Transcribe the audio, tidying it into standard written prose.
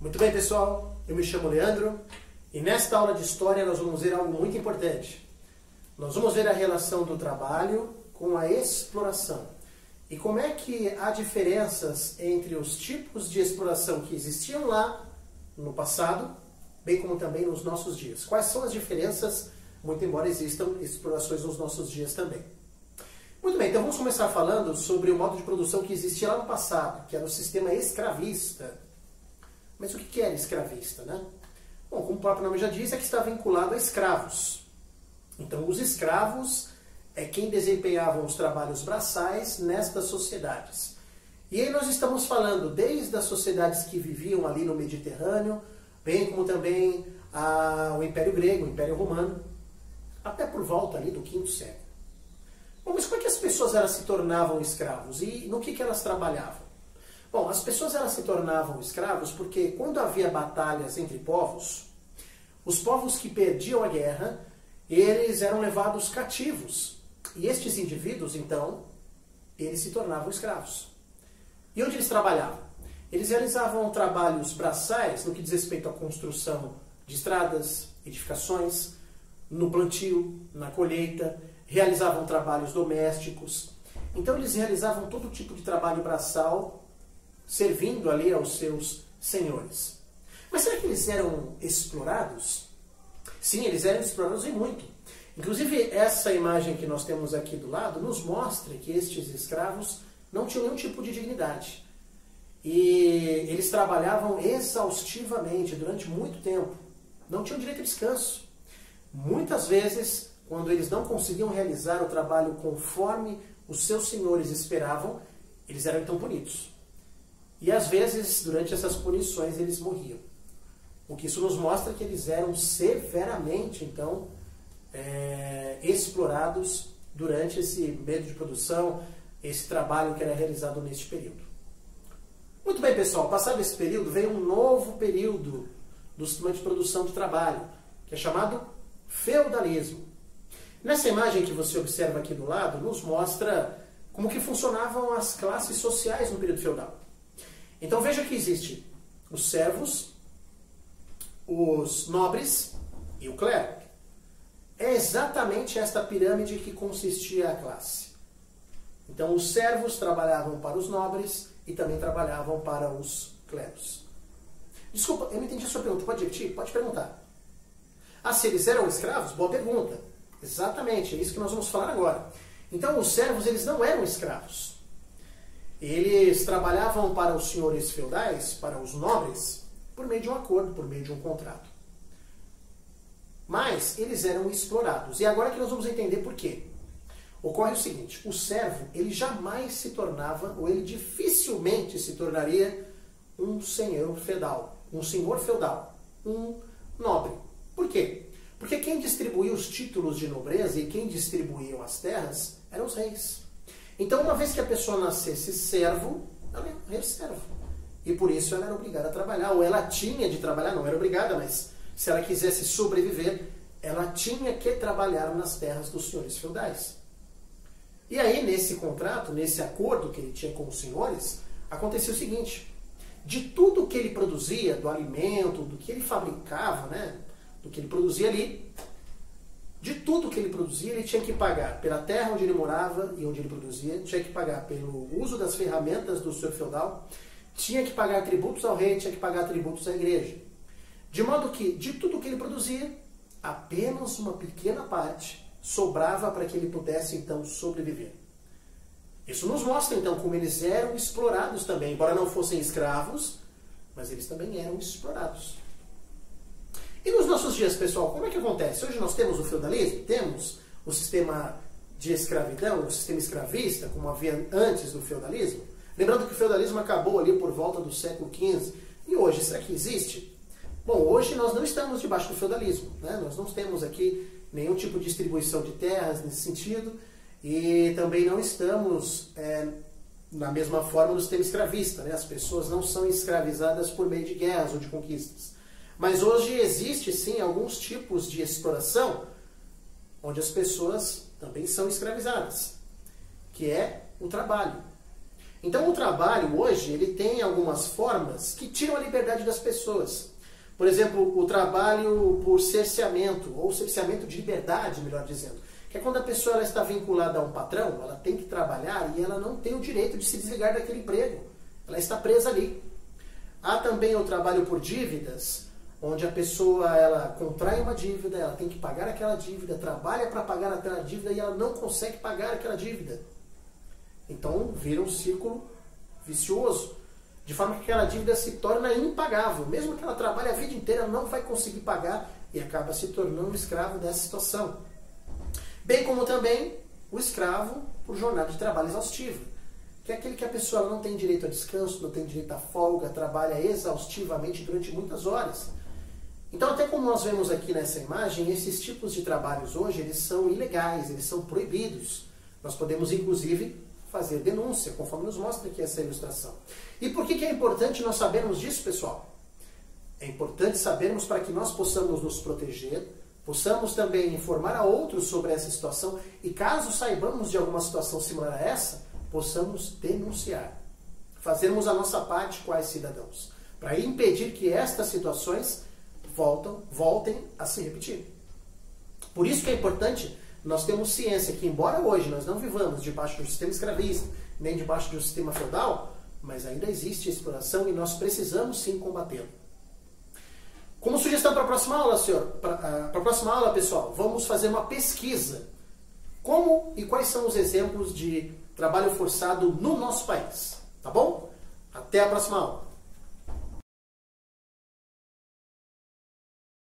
Muito bem, pessoal, eu me chamo Leandro e nesta aula de História nós vamos ver algo muito importante. Nós vamos ver a relação do trabalho com a exploração e como é que há diferenças entre os tipos de exploração que existiam lá no passado, bem como também nos nossos dias. Quais são as diferenças, muito embora existam explorações nos nossos dias também. Muito bem, então vamos começar falando sobre o modo de produção que existia lá no passado, que era o sistema escravista. Mas o que era escravista, né? Bom, como o próprio nome já diz, é que está vinculado a escravos. Então, os escravos é quem desempenhavam os trabalhos braçais nestas sociedades. E aí nós estamos falando desde as sociedades que viviam ali no Mediterrâneo, bem como também o Império Grego, o Império Romano, até por volta ali do V século. Bom, mas como é que as pessoas elas se tornavam escravos e no que elas trabalhavam? Bom, as pessoas elas se tornavam escravos porque quando havia batalhas entre povos, os povos que perdiam a guerra, eles eram levados cativos. E estes indivíduos, então, eles se tornavam escravos. E onde eles trabalhavam? Eles realizavam trabalhos braçais no que diz respeito à construção de estradas, edificações, no plantio, na colheita, realizavam trabalhos domésticos. Então eles realizavam todo tipo de trabalho braçal, servindo ali aos seus senhores. Mas será que eles eram explorados? Sim, eles eram explorados e muito. Inclusive, essa imagem que nós temos aqui do lado nos mostra que estes escravos não tinham nenhum tipo de dignidade. E eles trabalhavam exaustivamente durante muito tempo. Não tinham direito a descanso. Muitas vezes, quando eles não conseguiam realizar o trabalho conforme os seus senhores esperavam, eles eram então punidos. E às vezes, durante essas punições, eles morriam. O que isso nos mostra que eles eram severamente, então, explorados durante esse meio de produção, esse trabalho que era realizado neste período. Muito bem, pessoal, passado esse período, veio um novo período do sistema de produção de trabalho, que é chamado feudalismo. Nessa imagem que você observa aqui do lado, nos mostra como que funcionavam as classes sociais no período feudal. Então veja que existe os servos, os nobres e o clero. É exatamente esta pirâmide que consistia a classe. Então os servos trabalhavam para os nobres e também trabalhavam para os cleros. Desculpa, eu não entendi a sua pergunta. Pode repetir? Pode perguntar. Se eles eram escravos? Boa pergunta. Exatamente, é isso que nós vamos falar agora. Então os servos eles não eram escravos. Eles trabalhavam para os senhores feudais, para os nobres, por meio de um acordo, por meio de um contrato. Mas eles eram explorados. E agora que nós vamos entender por quê. Ocorre o seguinte, o servo, ele jamais se tornava, ou ele dificilmente se tornaria um senhor feudal, um nobre. Por quê? Porque quem distribuía os títulos de nobreza e quem distribuía as terras eram os reis. Então, uma vez que a pessoa nascesse servo, ela era servo. E por isso ela era obrigada a trabalhar, ou ela tinha de trabalhar, não era obrigada, mas se ela quisesse sobreviver, ela tinha que trabalhar nas terras dos senhores feudais. E aí, nesse contrato, nesse acordo que ele tinha com os senhores, acontecia o seguinte, de tudo que ele produzia, do alimento, do que ele fabricava, né, do que ele produzia ali, de tudo que ele produzia, ele tinha que pagar pela terra onde ele morava e onde ele produzia, tinha que pagar pelo uso das ferramentas do senhor feudal, tinha que pagar tributos ao rei, tinha que pagar tributos à igreja. De modo que, de tudo que ele produzia, apenas uma pequena parte sobrava para que ele pudesse, então, sobreviver. Isso nos mostra, então, como eles eram explorados também, embora não fossem escravos, mas eles também eram explorados. E nos nossos dias, pessoal, como é que acontece? Hoje nós temos o feudalismo, temos o sistema de escravidão, o sistema escravista, como havia antes do feudalismo. Lembrando que o feudalismo acabou ali por volta do século XV. E hoje, será que existe? Bom, hoje nós não estamos debaixo do feudalismo, né? Nós não temos aqui nenhum tipo de distribuição de terras nesse sentido e também não estamos na mesma forma do sistema escravista, né? As pessoas não são escravizadas por meio de guerras ou de conquistas. Mas hoje existe sim alguns tipos de exploração onde as pessoas também são escravizadas, que é o trabalho. Então o trabalho hoje, ele tem algumas formas que tiram a liberdade das pessoas. Por exemplo, o trabalho por cerceamento, ou cerceamento de liberdade, melhor dizendo. Que é quando a pessoa ela está vinculada a um patrão, ela tem que trabalhar e ela não tem o direito de se desligar daquele emprego. Ela está presa ali. Há também o trabalho por dívidas, onde a pessoa ela contrai uma dívida, ela tem que pagar aquela dívida, trabalha para pagar aquela dívida e ela não consegue pagar aquela dívida. Então vira um círculo vicioso, de forma que aquela dívida se torna impagável. Mesmo que ela trabalhe a vida inteira, ela não vai conseguir pagar e acaba se tornando escravo dessa situação. Bem como também o escravo por jornada de trabalho exaustiva, que é aquele que a pessoa não tem direito a descanso, não tem direito a folga, trabalha exaustivamente durante muitas horas. Então, até como nós vemos aqui nessa imagem, esses tipos de trabalhos hoje, eles são ilegais, eles são proibidos. Nós podemos, inclusive, fazer denúncia, conforme nos mostra aqui essa ilustração. E por que é importante nós sabermos disso, pessoal? É importante sabermos para que nós possamos nos proteger, possamos também informar a outros sobre essa situação e caso saibamos de alguma situação similar a essa, possamos denunciar. Fazermos a nossa parte quais cidadãos, para impedir que estas situações voltem a se repetir. Por isso que é importante nós termos ciência que, embora hoje nós não vivamos debaixo de um sistema escravista, nem debaixo de um sistema feudal, mas ainda existe exploração e nós precisamos sim combatê-lo. Como sugestão para a próxima aula, para a próxima aula, pessoal, vamos fazer uma pesquisa. Como e quais são os exemplos de trabalho forçado no nosso país? Tá bom? Até a próxima aula.